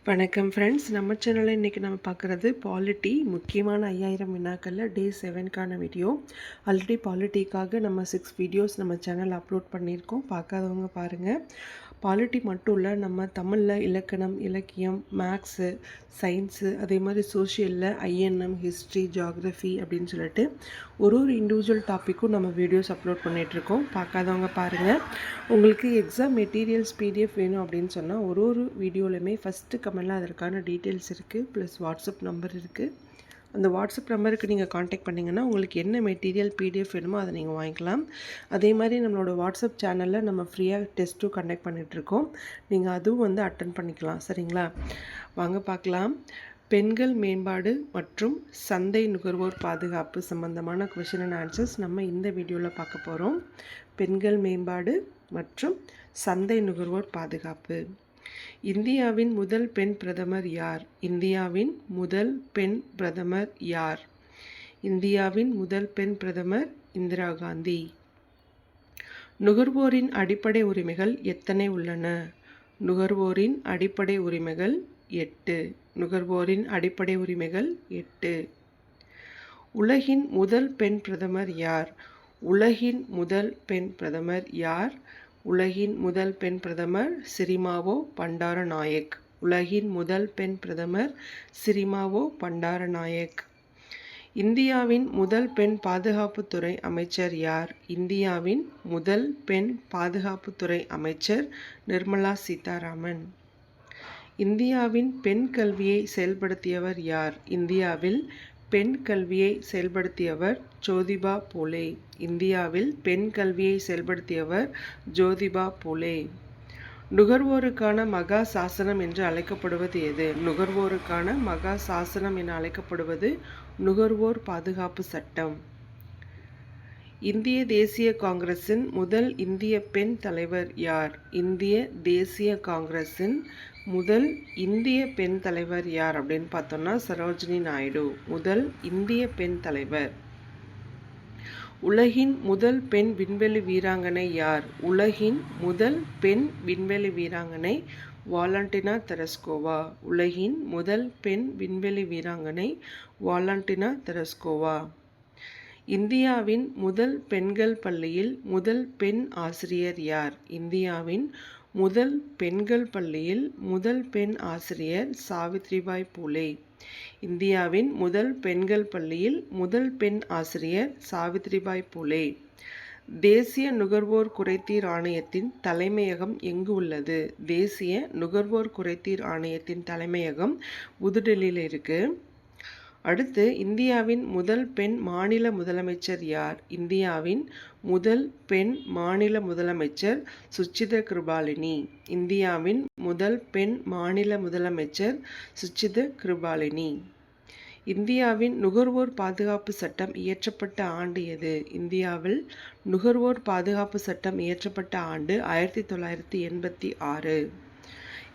வணக்கம் ஃப்ரெண்ட்ஸ், நம்ம சேனலில் இன்றைக்கி நம்ம பார்க்குறது பாலிட்டி முக்கியமான 5000 வினாக்களில் டே 7க்கான வீடியோ. ஆல்ரெடி பாலிட்டிக்காக நம்ம 6 வீடியோஸ் நம்ம சேனல் அப்லோட் பண்ணியிருக்கோம். பார்க்காதவங்க பாருங்கள். பாலிட்டி மட்டும் இல்லை, நம்ம தமிழில் இலக்கணம், இலக்கியம், மேக்ஸு, சயின்ஸு, அதே மாதிரி சோஷியலில் ஐஎன்எம், ஹிஸ்ட்ரி, ஜியாகிரஃபி அப்படின்னு சொல்லிட்டு ஒரு இண்டிவிஜுவல் டாப்பிக்கும் நம்ம வீடியோஸ் அப்லோட் பண்ணிகிட்ருக்கோம். பார்க்காதவங்க பாருங்கள். உங்களுக்கு எக்ஸாம் மெட்டீரியல்ஸ் பிடிஎஃப் வேணும் அப்படின்னு சொன்னால் ஒரு வீடியோலையுமே ஃபஸ்ட்டு கமெண்டில் அதற்கான டீட்டெயில்ஸ் இருக்குது, ப்ளஸ் வாட்ஸ்அப் நம்பர் இருக்குது. அந்த வாட்ஸ்அப் நம்பருக்கு நீங்கள் காண்டாக்ட் பண்ணிங்கன்னா உங்களுக்கு என்ன மெட்டீரியல் பிடிஎஃப் வேணுமோ அதை நீங்கள் வாங்கிக்கலாம். அதே மாதிரி நம்மளோட வாட்ஸ்அப் சேனலில் நம்ம ஃப்ரீயாக டெஸ்ட்டும் கண்டக்ட் பண்ணிகிட்ருக்கோம். நீங்கள் அதுவும் அட்டன் பண்ணிக்கலாம். சரிங்களா? வாங்க பார்க்கலாம். பெண்கள் மேம்பாடு மற்றும் சந்தை நுகர்வோர் பாதுகாப்பு சம்பந்தமான கொஷின் அண்ட் ஆன்சர்ஸ் நம்ம இந்த வீடியோவில் பார்க்க போகிறோம். பெண்கள் மேம்பாடு மற்றும் சந்தை நுகர்வோர் பாதுகாப்பு. இந்தியாவின் முதல் பெண் பிரதமர் யார்? இந்தியாவின் முதல் பெண் பிரதமர் யார்? இந்தியாவின் முதல் பெண் பிரதமர் இந்திரா காந்தி. நுகர்வோரின் அடிப்படை உரிமைகள் எத்தனை உள்ளன? நுகர்வோரின் அடிப்படை உரிமைகள் 8. நுகர்வோரின் அடிப்படை உரிமைகள் 8. உலகின் முதல் பெண் பிரதமர் யார்? உலகின் முதல் பெண் பிரதமர் யார்? உலகின் முதல் பெண் பிரதமர் சிரிமாவோ பண்டாரநாயக். உலகின் முதல் பெண் பிரதமர் சிரிமாவோ பண்டாரநாயக். இந்தியாவின் முதல் பெண் பாதுகாப்புத்துறை அமைச்சர் யார்? இந்தியாவின் முதல் பெண் பாதுகாப்புத்துறை அமைச்சர் நிர்மலா சீதாராமன். இந்தியாவின் பெண் கல்வியை செயல்படுத்தியவர் யார்? இந்தியாவில் பெண் கல்வியை செயல்படுத்தியவர் ஜோதிபா பூலே. இந்தியாவில் பெண் கல்வியை செயல்படுத்தியவர் ஜோதிபா பூலே. நுகர்வோருக்கான மகா சாசனம் என்று அழைக்கப்படுவது எது? நுகர்வோருக்கான மகா சாசனம் என அழைக்கப்படுவது நுகர்வோர் பாதுகாப்பு சட்டம். இந்திய தேசிய காங்கிரசின் முதல் இந்திய பெண் தலைவர் யார்? இந்திய தேசிய காங்கிரசின் முதல் இந்திய பெண் தலைவர் யார் அப்படின்னு பார்த்தோம்னா சரோஜினி நாயுடு. முதல் இந்திய பெண் தலைவர். உலகின் முதல் பெண் விண்வெளி வீராங்கனை யார்? உலகின் முதல் பெண் விண்வெளி வீராங்கனை வாலண்டினா தெரஸ்கோவா. உலகின் முதல் பெண் விண்வெளி வீராங்கனை வாலண்டினா தெரஸ்கோவா. இந்தியாவின் முதல் பெண்கள் பள்ளியில் முதல் பெண் ஆசிரியர் யார்? இந்தியாவின் முதல் பெண்கள் பள்ளியில் முதல் பெண் ஆசிரியர் சாவித்ரிபாய் பூலே. இந்தியாவின் முதல் பெண்கள் பள்ளியில் முதல் பெண் ஆசிரியர் சாவித்ரிபாய் பூலே. தேசிய நுகர்வோர் குறைதீர் ஆணையத்தின் தலைமையகம் எங்கு உள்ளது? தேசிய நுகர்வோர் குறைதீர் ஆணையத்தின் தலைமையகம் புதுடெல்லியில் இருக்குது. அடுத்து, இந்தியாவின் முதல் பெண் மாநில முதலமைச்சர் யார்? இந்தியாவின் முதல் பெண் மாநில முதலமைச்சர் சுச்சித கிருபாலினி. இந்தியாவின் முதல் பெண் மாநில முதலமைச்சர் சுச்சித கிருபாலினி. இந்தியாவின் நுகர்வோர் பாதுகாப்பு சட்டம் இயற்றப்பட்ட ஆண்டு எது? இந்தியாவில் நுகர்வோர் பாதுகாப்பு சட்டம் இயற்றப்பட்ட ஆண்டு 1986.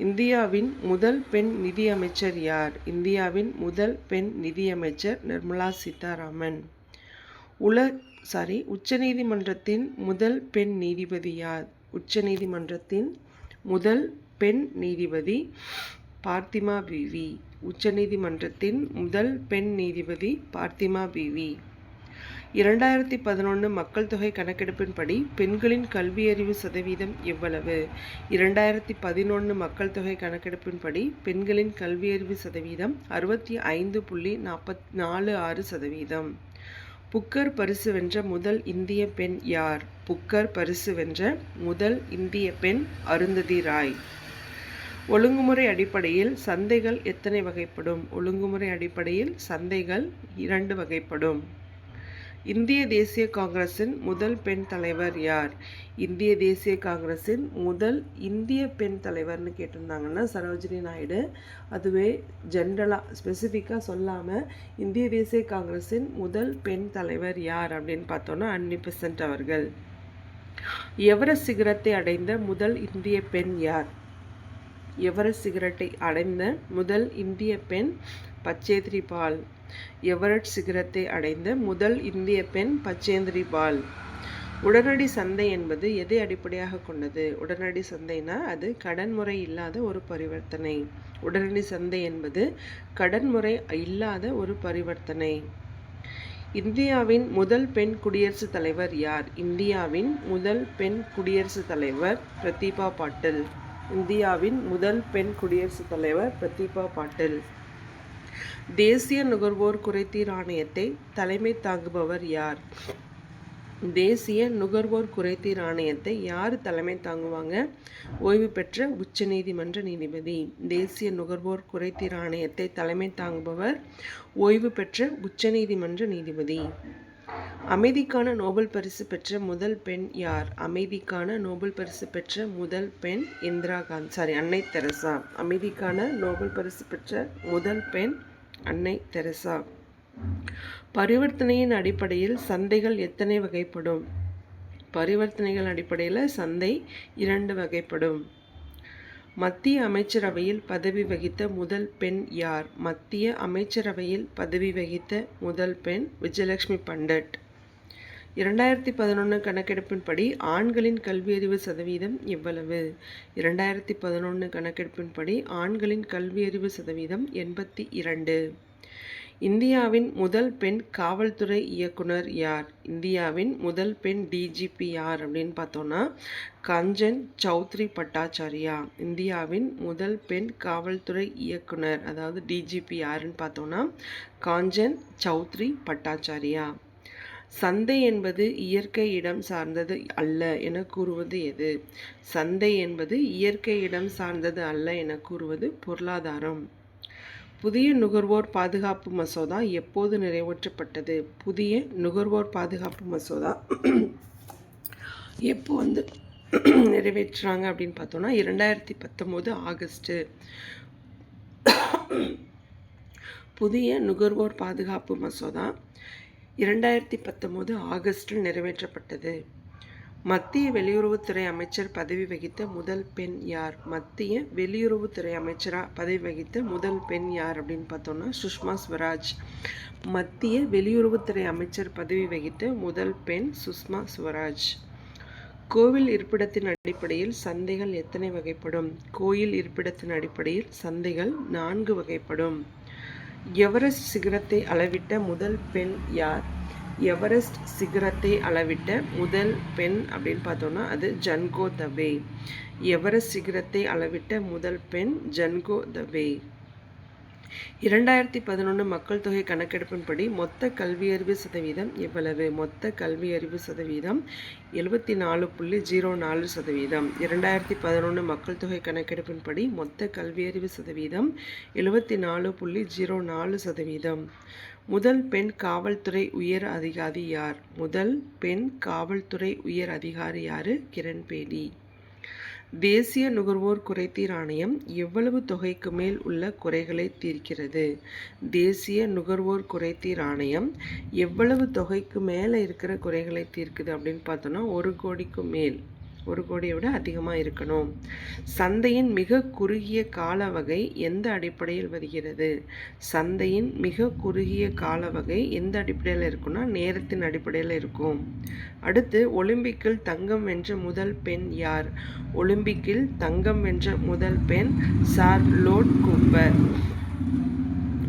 இந்தியாவின் முதல் பெண் நிதியமைச்சர் யார்? இந்தியாவின் முதல் பெண் நிதியமைச்சர் நிர்மலா சீதாராமன். உச்சநீதிமன்றத்தின் முதல் பெண் நீதிபதி யார்? உச்சநீதிமன்றத்தின் முதல் பெண் நீதிபதி பார்த்திமா பிவி. உச்சநீதிமன்றத்தின் முதல் பெண் நீதிபதி பார்த்திமா பிவி. 2011 மக்கள் தொகை கணக்கெடுப்பின்படி பெண்களின் கல்வியறிவு சதவீதம் எவ்வளவு? 2011 மக்கள் தொகை கணக்கெடுப்பின்படி பெண்களின் கல்வியறிவு சதவீதம் 65.46%. புக்கர் பரிசு வென்ற முதல் இந்திய பெண் யார்? புக்கர் பரிசு வென்ற முதல் இந்திய பெண் அருந்ததி ராய். ஒழுங்குமுறை அடிப்படையில் சந்தைகள் எத்தனை வகைப்படும்? ஒழுங்குமுறை அடிப்படையில் சந்தைகள் 2 வகைப்படும். இந்திய தேசிய காங்கிரசின் முதல் பெண் தலைவர் யார்? இந்திய தேசிய காங்கிரசின் முதல் இந்திய பெண் தலைவர்னு கேட்டிருந்தாங்கன்னா சரோஜினி நாயுடு. அதுவே ஜென்ரலாக ஸ்பெசிஃபிக்காக சொல்லாமல் இந்திய தேசிய காங்கிரசின் முதல் பெண் தலைவர் யார் அப்படின்னு பார்த்தோன்னா அன்னி பெசன்ட் அவர்கள். எவரெஸ்ட் சிகரத்தை அடைந்த முதல் இந்திய பெண் யார்? எவரெஸ்ட் சிகரத்தை அடைந்த முதல் இந்திய பெண் பச்சேந்திரி பால். எவரெஸ்ட் சிகரத்தை அடைந்த முதல் இந்திய பெண் பச்சேந்திரி பால். உடனடி சந்தை என்பது எதை அடிப்படையாக கொண்டது? உடனடி சந்தைனா அது கடன்முறை இல்லாத ஒரு பரிவர்த்தனை. உடனடி சந்தை என்பது கடன்முறை இல்லாத ஒரு பரிவர்த்தனை. இந்தியாவின் முதல் பெண் குடியரசுத் தலைவர் யார்? இந்தியாவின் முதல் பெண் குடியரசுத் தலைவர் பிரதீபா பாட்டில். இந்தியாவின் முதல் பெண் குடியரசுத் தலைவர் பிரதீபா பாட்டில். தேசிய நுகர்வோர் குறைதீர் ஆணையத்தை தலைமை தாங்குபவர் யார்? தேசிய நுகர்வோர் குறைதீர் ஆணையத்தை யார் தலைமை தாங்குவாங்க? ஓய்வு பெற்ற உச்சநீதிமன்ற நீதிபதி. தேசிய நுகர்வோர் குறைதீர் ஆணையத்தை தலைமை தாங்குபவர் ஓய்வு பெற்ற உச்சநீதிமன்ற நீதிபதி. அமைதிக்கான நோபல் பரிசு பெற்ற முதல் பெண் யார்? அமைதிக்கான நோபல் பரிசு பெற்ற முதல் பெண் அன்னை தெரசா. அமைதிக்கான நோபல் பரிசு பெற்ற முதல் பெண் அன்னை தெரசா. பரிவர்த்தனையின் அடிப்படையில் சந்தைகள் எத்தனை வகைப்படும்? பரிவர்த்தனைகள் அடிப்படையில் சந்தை 2 வகைப்படும். மத்திய அமைச்சரவையில் பதவி வகித்த முதல் பெண் யார்? மத்திய அமைச்சரவையில் பதவி வகித்த முதல் பெண் விஜயலட்சுமி பண்டட். 2011 கணக்கெடுப்பின்படி ஆண்களின் கல்வியறிவு சதவீதம் எவ்வளவு? 2011 கணக்கெடுப்பின்படி ஆண்களின் கல்வியறிவு சதவீதம் 82. இந்தியாவின் முதல் பெண் காவல்துறை இயக்குனர் யார்? இந்தியாவின் முதல் பெண் டிஜிபி யார் அப்படின்னு பார்த்தோன்னா காஞ்சன் சௌத்ரி பட்டாச்சாரியா. இந்தியாவின் முதல் பெண் காவல்துறை இயக்குனர் அதாவது டிஜிபி யாருன்னு பார்த்தோன்னா காஞ்சன் சௌத்ரி பட்டாச்சாரியா. சந்தை என்பது இயற்கை இடம் சார்ந்தது அல்ல என கூறுவது எது? சந்தை என்பது இயற்கை இடம் சார்ந்தது அல்ல என கூறுவது பொருளாதாரம். புதிய நுகர்வோர் பாதுகாப்பு மசோதா எப்போது நிறைவேற்றப்பட்டது? புதிய நுகர்வோர் பாதுகாப்பு மசோதா எப்போ நிறைவேற்றுறாங்க அப்படின்னு பார்த்தோன்னா 2019 ஆகஸ்ட்டு. புதிய நுகர்வோர் பாதுகாப்பு மசோதா 2019 ஆகஸ்டில் நிறைவேற்றப்பட்டது. மத்திய வெளியுறவுத்துறை அமைச்சர் பதவி வகித்த முதல் பெண் யார்? மத்திய வெளியுறவுத்துறை அமைச்சராக பதவி வகித்த முதல் பெண் யார் அப்படின்னு பார்த்தோன்னா சுஷ்மா ஸ்வராஜ். மத்திய வெளியுறவுத்துறை அமைச்சர் பதவி வகித்த முதல் பெண் சுஷ்மா ஸ்வராஜ். கோவில் இருப்பிடத்தின் அடிப்படையில் சந்தைகள் எத்தனை வகைப்படும்? கோயில் இருப்பிடத்தின் அடிப்படையில் சந்தைகள் 4 வகைப்படும். எவரெஸ்ட் சிகரத்தை அளவிட்ட முதல் பெண் யார்? எவரெஸ்ட் சிகரத்தை அளவிட்ட முதல் பெண் அப்படின்னு பார்த்தோன்னா அது ஜன்கோ தவே. எவரெஸ்ட் சிகரத்தை அளவிட்ட முதல் பெண் ஜன்கோ தவே. 2011 மக்கள் தொகை கணக்கெடுப்பின்படி மொத்த கல்வியறிவு சதவீதம் எவ்வளவு? மொத்த கல்வியறிவு சதவீதம் 74.04%. 2011 மக்கள் தொகை கணக்கெடுப்பின்படி மொத்த கல்வியறிவு சதவீதம் 74.04%. முதல் பெண் காவல்துறை உயர் அதிகாரி யார்? முதல் பெண் காவல்துறை உயர் அதிகாரி யாரு? கிரண் பேடி. தேசிய நுகர்வோர் குறைதீர் ஆணையம் எவ்வளவு தொகைக்கு மேல் உள்ள குறைகளை தீர்க்கிறது? தேசிய நுகர்வோர் குறைதீர் ஆணையம் எவ்வளவு தொகைக்கு மேலே இருக்கிற குறைகளை தீர்க்குது அப்படின்னு பார்த்தோன்னா 1 கோடிக்கு மேல். 1 கோடியை விட அதிகமாக இருக்கணும். சந்தையின் மிக குறுகிய கால வகை எந்த அடிப்படையில் வருகிறது? சந்தையின் மிக குறுகிய கால வகை எந்த அடிப்படையில் இருக்குன்னா நேரத்தின் அடிப்படையில் இருக்கும். அடுத்து ஒலிம்பிக்கில் தங்கம் வென்ற முதல் பெண் யார்? ஒலிம்பிக்கில் தங்கம் வென்ற முதல் பெண் சார்லோட் கூப்பர்.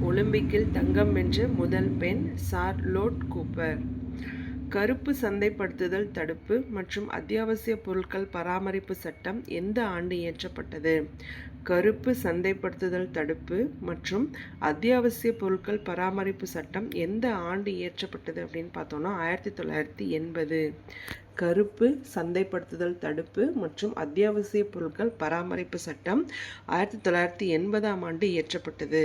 ஒலிம்பிக்கில் தங்கம் வென்ற முதல் பெண் சார்லோட் கூப்பர். கருப்பு சந்தைப்படுத்துதல் தடுப்பு மற்றும் அத்தியாவசிய பொருட்கள் பராமரிப்பு சட்டம் எந்த ஆண்டு இயற்றப்பட்டது? கருப்பு சந்தைப்படுத்துதல் தடுப்பு மற்றும் அத்தியாவசிய பொருட்கள் பராமரிப்பு சட்டம் எந்த ஆண்டு இயற்றப்பட்டது அப்படின்னு பார்த்தோன்னா 1980. கருப்பு சந்தைப்படுத்துதல் தடுப்பு மற்றும் அத்தியாவசிய பொருட்கள் பராமரிப்பு சட்டம் 1980ஆம் ஆண்டு இயற்றப்பட்டது.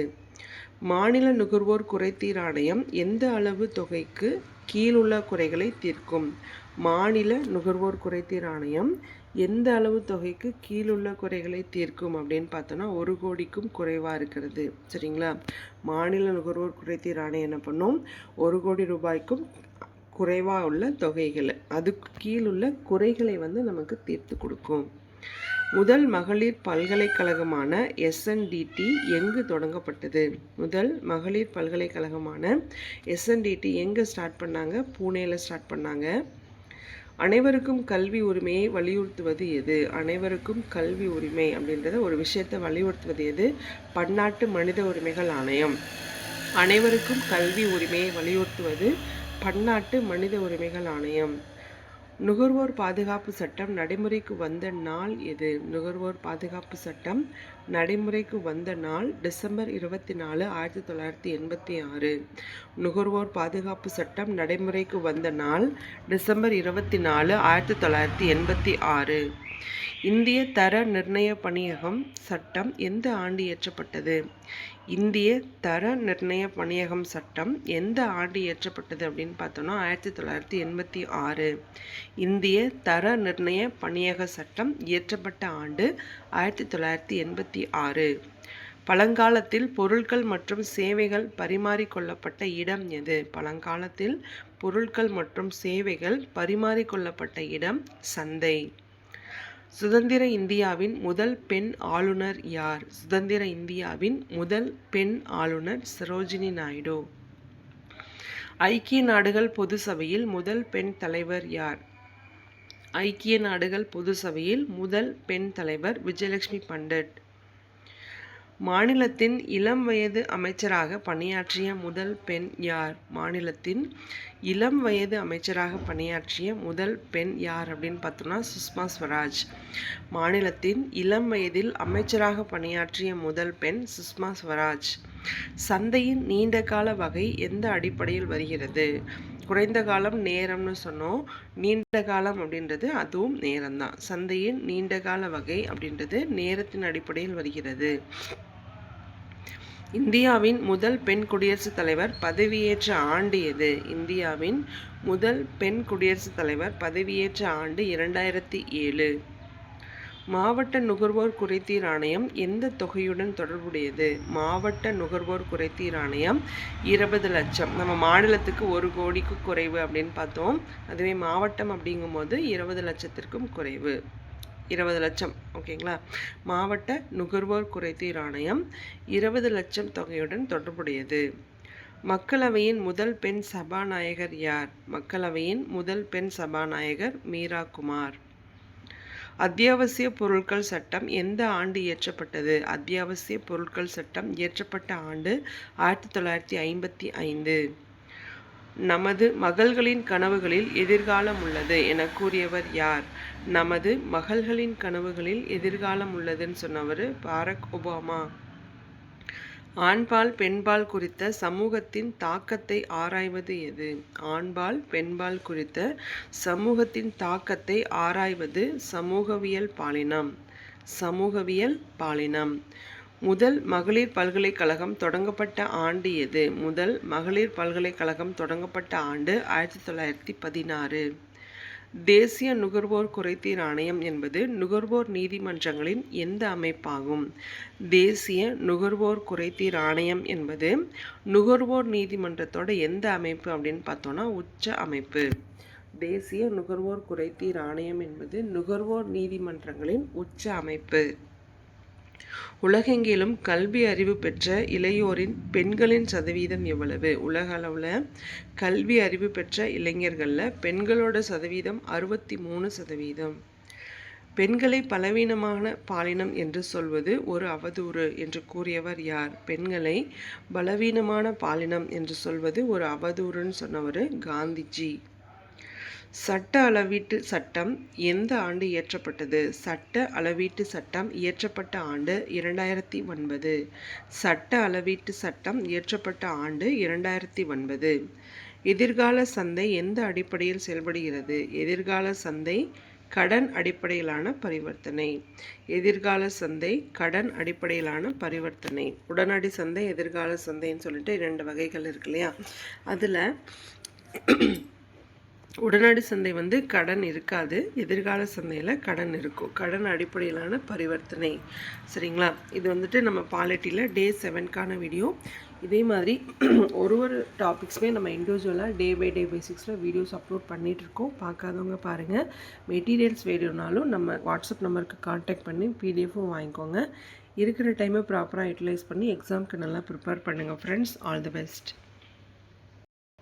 மாநில நுகர்வோர் குறைதீர் ஆணையம் எந்த அளவு தொகைக்கு கீழுள்ள குறைகளை தீர்க்கும்? மாநில நுகர்வோர் குறைதீர் ஆணையம் எந்த அளவு தொகைக்கு கீழுள்ள குறைகளை தீர்க்கும் அப்படின்னு பார்த்தோன்னா 1 கோடிக்கும் குறைவாக இருக்கிறது. சரிங்களா? மாநில நுகர்வோர் குறைதீர் ஆணையம் என்ன பண்ணும்? 1 கோடி ரூபாய்க்கும் குறைவாக உள்ள தொகைகளை அதுக்கு கீழுள்ள குறைகளை நமக்கு தீர்த்து கொடுக்கும். முதல் மகளிர் பல்கலைக்கழகமான SNDT எங்கு தொடங்கப்பட்டது? முதல் மகளிர் பல்கலைக்கழகமான SNDT எங்கே ஸ்டார்ட் பண்ணாங்க? பூனேல ஸ்டார்ட் பண்ணாங்க. அனைவருக்கும் கல்வி உரிமையை வலியுறுத்துவது எது? அனைவருக்கும் கல்வி உரிமை அப்படின்றத ஒரு விஷயத்தை வலியுறுத்துவது எது? பன்னாட்டு மனித உரிமைகள் ஆணையம். அனைவருக்கும் கல்வி உரிமையை வலியுறுத்துவது பன்னாட்டு மனித உரிமைகள் ஆணையம். நுகர்வோர் பாதுகாப்பு சட்டம் நடைமுறைக்கு வந்த நாள் எது? நுகர்வோர் பாதுகாப்பு சட்டம் நடைமுறைக்கு வந்த நாள் டிசம்பர் 24, 1986. நுகர்வோர் பாதுகாப்பு சட்டம் நடைமுறைக்கு வந்த நாள் டிசம்பர் 24, 1986. இந்திய தர நிர்ணய பணியகம் சட்டம் எந்த ஆண்டு இயற்றப்பட்டது? இந்திய தர நிர்ணய பணியகம் சட்டம் எந்த ஆண்டு இயற்றப்பட்டது அப்படின்னு பார்த்தோம்னா 1986. இந்திய தர நிர்ணய பணியக சட்டம் இயற்றப்பட்ட ஆண்டு 1986. பழங்காலத்தில் பொருட்கள் மற்றும் சேவைகள் பரிமாறிக்கொள்ளப்பட்ட இடம் எது? பழங்காலத்தில் பொருட்கள் மற்றும் சேவைகள் பரிமாறிக்கொள்ளப்பட்ட இடம் சந்தை. சுதந்திர இந்தியாவின் முதல் பெண் ஆளுநர் யார்? சுதந்திர இந்தியாவின் முதல் பெண் ஆளுநர் சரோஜினி நாயுடு. ஐக்கிய நாடுகள் பொது சபையில் முதல் பெண் தலைவர் யார்? ஐக்கிய நாடுகள் பொது சபையில் முதல் பெண் தலைவர் விஜயலட்சுமி பண்டிட். மாநிலத்தின் இளம் வயது அமைச்சராக பணியாற்றிய முதல் பெண் யார்? மாநிலத்தின் இளம் வயது அமைச்சராக பணியாற்றிய முதல் பெண் யார் அப்படின்னு பார்த்தோம்னா சுஷ்மா ஸ்வராஜ். மாநிலத்தின் இளம் வயதில் அமைச்சராக பணியாற்றிய முதல் பெண் சுஷ்மா ஸ்வராஜ். சந்தையின் நீண்ட கால வகை எந்த அடிப்படையில் வருகிறது? குறைந்த காலம் நேரம்னு சொன்னோம். நீண்ட காலம் அப்படின்றது அதுவும் நேரம்தான். சந்தையின் நீண்ட கால வகை அப்படின்றது நேரத்தின் அடிப்படையில் வருகிறது. இந்தியாவின் முதல் பெண் குடியரசுத் தலைவர் பதவியேற்ற ஆண்டு எது? இந்தியாவின் முதல் பெண் குடியரசுத் தலைவர் பதவியேற்ற ஆண்டு 2007. மாவட்ட நுகர்வோர் குறைதீர் ஆணையம் எந்த தொகையுடன் தொடர்புடையது? மாவட்ட நுகர்வோர் குறைதீர் ஆணையம் 20 லட்சம். நம்ம மாநிலத்துக்கு 1 கோடிக்கு குறைவு அப்படின்னு பார்த்தோம். அதுவே மாவட்டம் அப்படிங்கும்போது 20 லட்சத்திற்கும் குறைவு. 20 லட்சம். ஓகேங்களா? மாவட்ட நுகர்வோர் குறைதீர் ஆணையம் 20 லட்சம் தொகையுடன் தொடர்புடையது. மக்களவையின் முதல் பெண் சபாநாயகர் யார்? மக்களவையின் முதல் பெண் சபாநாயகர் மீரா குமார். அத்தியாவசிய பொருட்கள் சட்டம் எந்த ஆண்டு இயற்றப்பட்டது? அத்தியாவசிய பொருட்கள் சட்டம் இயற்றப்பட்ட ஆண்டு 1955. நமது மகள்களின் கனவுகளில் எதிர்காலம் உள்ளது என கூறியவர் யார்? நமது மகள்களின் கனவுகளில் எதிர்காலம் உள்ளதுன்னு சொன்னவர் பாரக் ஒபாமா. ஆண்பால் பெண்பால் குறித்த சமூகத்தின் தாக்கத்தை ஆராய்வது எது? ஆண்பால் பெண்பால் குறித்த சமூகத்தின் தாக்கத்தை ஆராய்வது சமூகவியல் பாலினம். சமூகவியல் பாலினம். முதல் மகளிர் பல்கலைக்கழகம் தொடங்கப்பட்ட ஆண்டு எது? முதல் மகளிர் பல்கலைக்கழகம் தொடங்கப்பட்ட ஆண்டு 1916. தேசிய நுகர்வோர் குறைதீர் ஆணையம் என்பது நுகர்வோர் நீதிமன்றங்களின் எந்த அமைப்பாகும்? தேசிய நுகர்வோர் குறைதீர் ஆணையம் என்பது நுகர்வோர் நீதிமன்றத்தோட எந்த அமைப்பு அப்படின்னு பார்த்தோன்னா உச்ச அமைப்பு. தேசிய நுகர்வோர் குறைதீர் ஆணையம் என்பது நுகர்வோர் நீதிமன்றங்களின் உச்ச அமைப்பு. உலகெங்கிலும் கல்வி அறிவு பெற்ற இளையோரின் பெண்களின் சதவீதம் எவ்வளவு? உலக அளவில் கல்வி அறிவு பெற்ற இளைஞர்களில் பெண்களோட சதவீதம் 63%. பெண்களை பலவீனமான பாலினம் என்று சொல்வது ஒரு அவதூறு என்று கூறியவர் யார்? பெண்களை பலவீனமான பாலினம் என்று சொல்வது ஒரு அவதூறுன்னு சொன்னவர் காந்திஜி. சட்ட அளவீட்டு சட்டம் எந்த ஆண்டு இயற்றப்பட்டது? சட்ட அளவீட்டு சட்டம் இயற்றப்பட்ட ஆண்டு 2009. சட்ட அளவீட்டு சட்டம் இயற்றப்பட்ட ஆண்டு 2009. எதிர்கால சந்தை எந்த அடிப்படையில் செயல்படுகிறது? எதிர்கால சந்தை கடன் அடிப்படையிலான பரிவர்த்தனை. எதிர்கால சந்தை கடன் அடிப்படையிலான பரிவர்த்தனை. உடனடி சந்தை, எதிர்கால சந்தைன்னு சொல்லிட்டு 2 வகைகள் இருக்கு இல்லையா? அதில் உடனடி சந்தை கடன் இருக்காது, எதிர்கால சந்தையில் கடன் இருக்கும். கடன் அடிப்படையிலான பரிவர்த்தனை. சரிங்களா? இது நம்ம பாலிட்டியில் டே 7க்கான வீடியோ. இதே மாதிரி ஒரு டாபிக்ஸுமே நம்ம இண்டிவிஜுவலாக டே பை டே பேசிக்ஸில் வீடியோஸ் அப்லோட் பண்ணிகிட்ருக்கோம். பார்க்காதவங்க பாருங்கள். மெட்டீரியல்ஸ் வேணும்னாலும் நம்ம வாட்ஸ்அப் நம்பருக்கு கான்டாக்ட் பண்ணி பிடிஎஃப்பும் வாங்கிக்கோங்க. இருக்கிற டைமை ப்ராப்பராக யூட்டிலைஸ் பண்ணி எக்ஸாமுக்கு நல்லா ப்ரிப்பேர் பண்ணுங்கள் ஃப்ரெண்ட்ஸ். All the best.